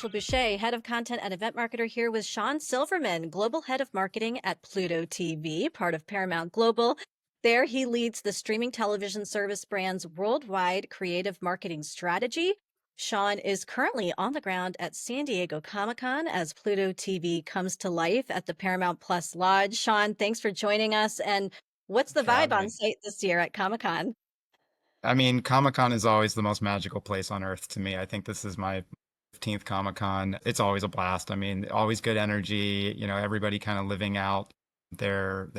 Michael Boucher, Head of Content and Event Marketer, here with Shawn Silverman, Global Head of Marketing at Pluto TV, part of Paramount Global. There, he leads the streaming television service brand's worldwide creative marketing strategy. Shawn is currently on the ground at San Diego Comic-Con as Pluto TV comes to life at the Paramount Plus Lodge. Shawn, thanks for joining us. And what's the For vibe having on me. site this year at Comic-Con? I mean, Comic-Con is always the most magical place on earth to me. I think this is my 15th Comic-Con. It's always a blast. I mean, always good energy, everybody kind of living out their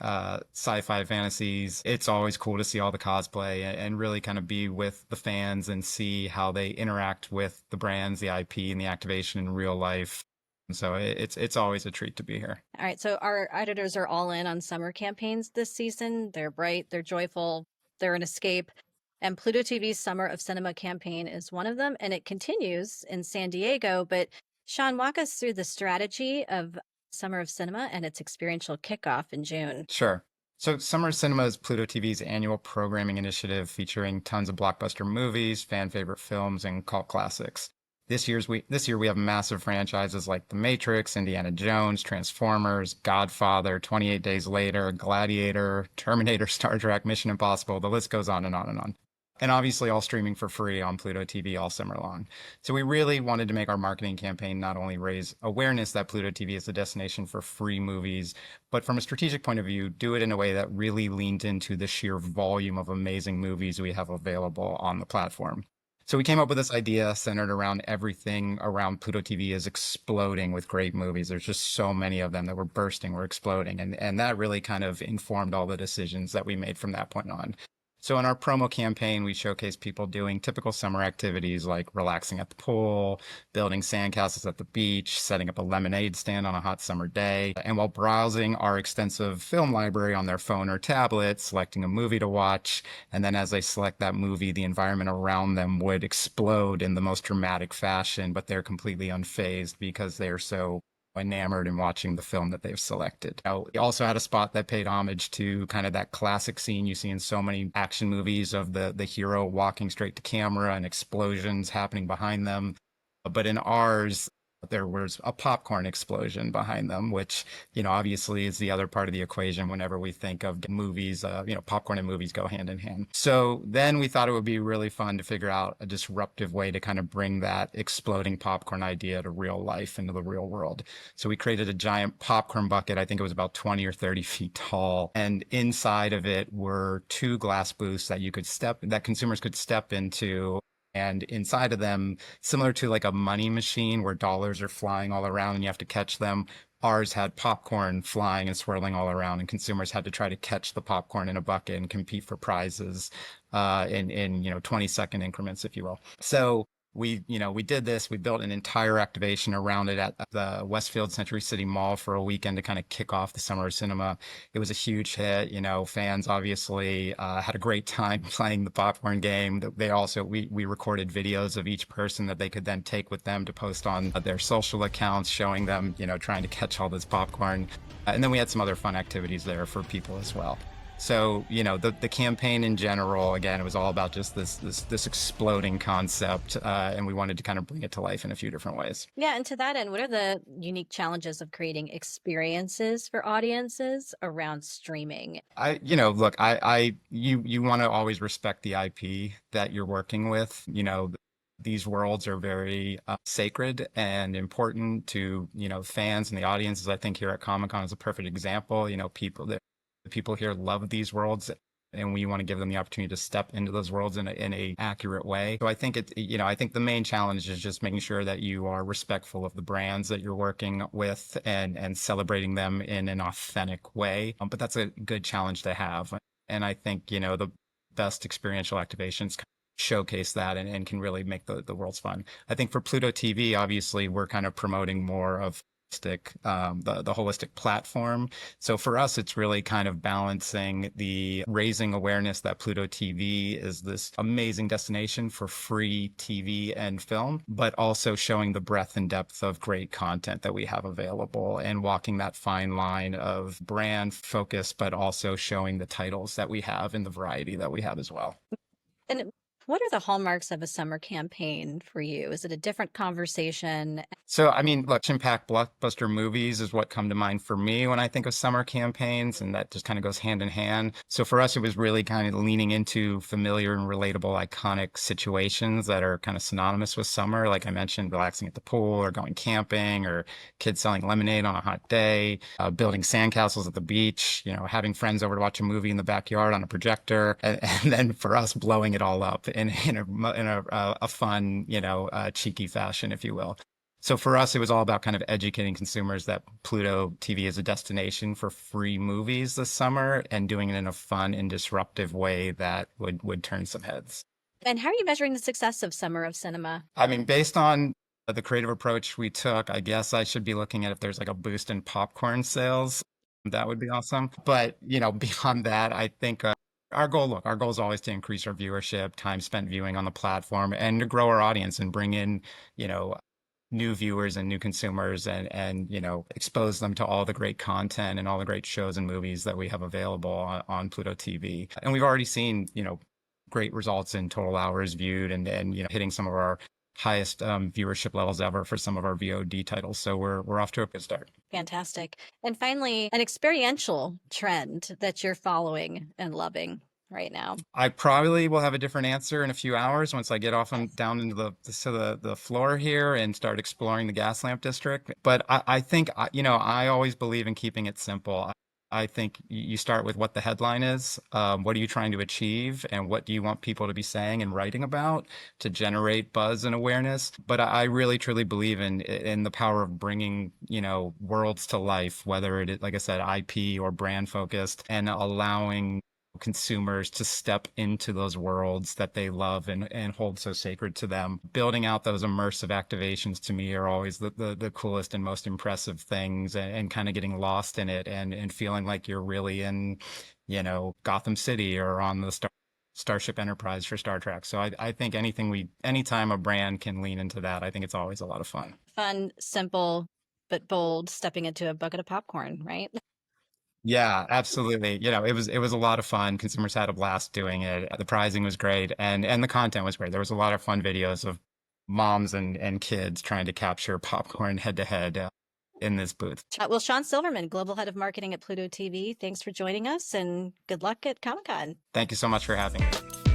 sci-fi fantasies. It's always cool to see all the cosplay and really kind of be with the fans and see how they interact with the brands, the IP, and the activation in real life. So it's always a treat to be here. All right, so our editors are all in on summer campaigns this season. They're bright, they're joyful, they're an escape. And Pluto TV's Summer of Cinema campaign is one of them, and it continues in San Diego. But Shawn, walk us through the strategy of Summer of Cinema and its experiential kickoff in June. Sure. So Summer Cinema is Pluto TV's annual programming initiative featuring tons of blockbuster movies, fan favorite films, and cult classics. This year we have massive franchises like The Matrix, Indiana Jones, Transformers, Godfather, 28 Days Later, Gladiator, Terminator, Star Trek, Mission Impossible. The list goes on and on and on. And obviously all streaming for free on Pluto TV all summer long. So we really wanted to make our marketing campaign not only raise awareness that Pluto TV is the destination for free movies, but from a strategic point of view, do it in a way that really leaned into the sheer volume of amazing movies we have available on the platform. So we came up with this idea centered around everything around Pluto TV is exploding with great movies. There's just so many of them that we're exploding. And that really kind of informed all the decisions that we made from that point on. So in our promo campaign, we showcase people doing typical summer activities like relaxing at the pool, building sandcastles at the beach, setting up a lemonade stand on a hot summer day, and while browsing our extensive film library on their phone or tablet, selecting a movie to watch, and then as they select that movie, the environment around them would explode in the most dramatic fashion, but they're completely unfazed because they're so enamored in watching the film that they've selected. Now, we also had a spot that paid homage to kind of that classic scene you see in so many action movies of the hero walking straight to camera and explosions happening behind them. But in ours, there was a popcorn explosion behind them, which, obviously is the other part of the equation whenever we think of movies. Popcorn and movies go hand in hand. So then we thought it would be really fun to figure out a disruptive way to kind of bring that exploding popcorn idea to real life, into the real world. So we created a giant popcorn bucket. I think it was about 20 or 30 feet tall. And inside of it were two glass booths that consumers could step into. And inside of them, similar to like a money machine where dollars are flying all around and you have to catch them, ours had popcorn flying and swirling all around, and consumers had to try to catch the popcorn in a bucket and compete for prizes in 20-second increments, if you will. So we did this. We built an entire activation around it at the Westfield Century City Mall for a weekend to kind of kick off the Summer of Cinema. It was a huge hit. Fans obviously had a great time playing the popcorn game. We recorded videos of each person that they could then take with them to post on their social accounts, showing them, trying to catch all this popcorn. And then we had some other fun activities there for people as well. So, the campaign in general, again, it was all about just this exploding concept, and we wanted to kind of bring it to life in a few different ways. Yeah, and to that end, what are the unique challenges of creating experiences for audiences around streaming? You want to always respect the IP that you're working with. These worlds are very sacred and important to, fans and the audiences. I think here at Comic-Con is a perfect example. The people here love these worlds, and we want to give them the opportunity to step into those worlds in a accurate way. So I think I think the main challenge is just making sure that you are respectful of the brands that you're working with and celebrating them in an authentic way. But that's a good challenge to have. And I think, the best experiential activations showcase that and can really make the worlds fun. I think for Pluto TV, obviously, we're kind of promoting more of the holistic platform. So for us, it's really kind of balancing the raising awareness that Pluto TV is this amazing destination for free TV and film, but also showing the breadth and depth of great content that we have available and walking that fine line of brand focus, but also showing the titles that we have and the variety that we have as well. And What are the hallmarks of a summer campaign for you? Is it a different conversation? So, I mean, look, action-packed blockbuster movies is what come to mind for me when I think of summer campaigns, and that just kind of goes hand in hand. So for us, it was really kind of leaning into familiar and relatable, iconic situations that are kind of synonymous with summer. Like I mentioned, relaxing at the pool or going camping or kids selling lemonade on a hot day, building sandcastles at the beach, having friends over to watch a movie in the backyard on a projector, and then for us, blowing it all up in a fun, cheeky fashion, if you will. So for us, it was all about kind of educating consumers that Pluto TV is a destination for free movies this summer and doing it in a fun and disruptive way that would turn some heads. And how are you measuring the success of Summer of Cinema? I mean, based on the creative approach we took, I guess I should be looking at if there's like a boost in popcorn sales. That would be awesome. But, beyond that, I think our goal is always to increase our viewership, time spent viewing on the platform, and to grow our audience and bring in, you know, new viewers and new consumers and expose them to all the great content and all the great shows and movies that we have available on Pluto TV. And we've already seen, great results in total hours viewed and hitting some of our highest viewership levels ever for some of our VOD titles. So we're off to a good start. Fantastic. And finally, an experiential trend that you're following and loving right now. I probably will have a different answer in a few hours once I get off and down into the floor here and start exploring the gas lamp district. But I think, I always believe in keeping it simple. I think you start with what the headline is. What are you trying to achieve? And what do you want people to be saying and writing about to generate buzz and awareness? But I really, truly believe in the power of bringing, worlds to life, whether it is, like I said, IP or brand focused, and allowing consumers to step into those worlds that they love and hold so sacred to them. Building out those immersive activations to me are always the coolest and most impressive things, and kind of getting lost in it and feeling like you're really in, Gotham City or on the Starship Enterprise for Star Trek. So I think anytime a brand can lean into that, I think it's always a lot of fun. Fun, simple, but bold, stepping into a bucket of popcorn, right? Yeah, absolutely. It was a lot of fun. Consumers had a blast doing it. The pricing was great, and the content was great. There was a lot of fun videos of moms and kids trying to capture popcorn head to head in this booth. Well, Shawn Silverman, Global Head of Marketing at Pluto TV, thanks for joining us and good luck at Comic-Con. Thank you so much for having me.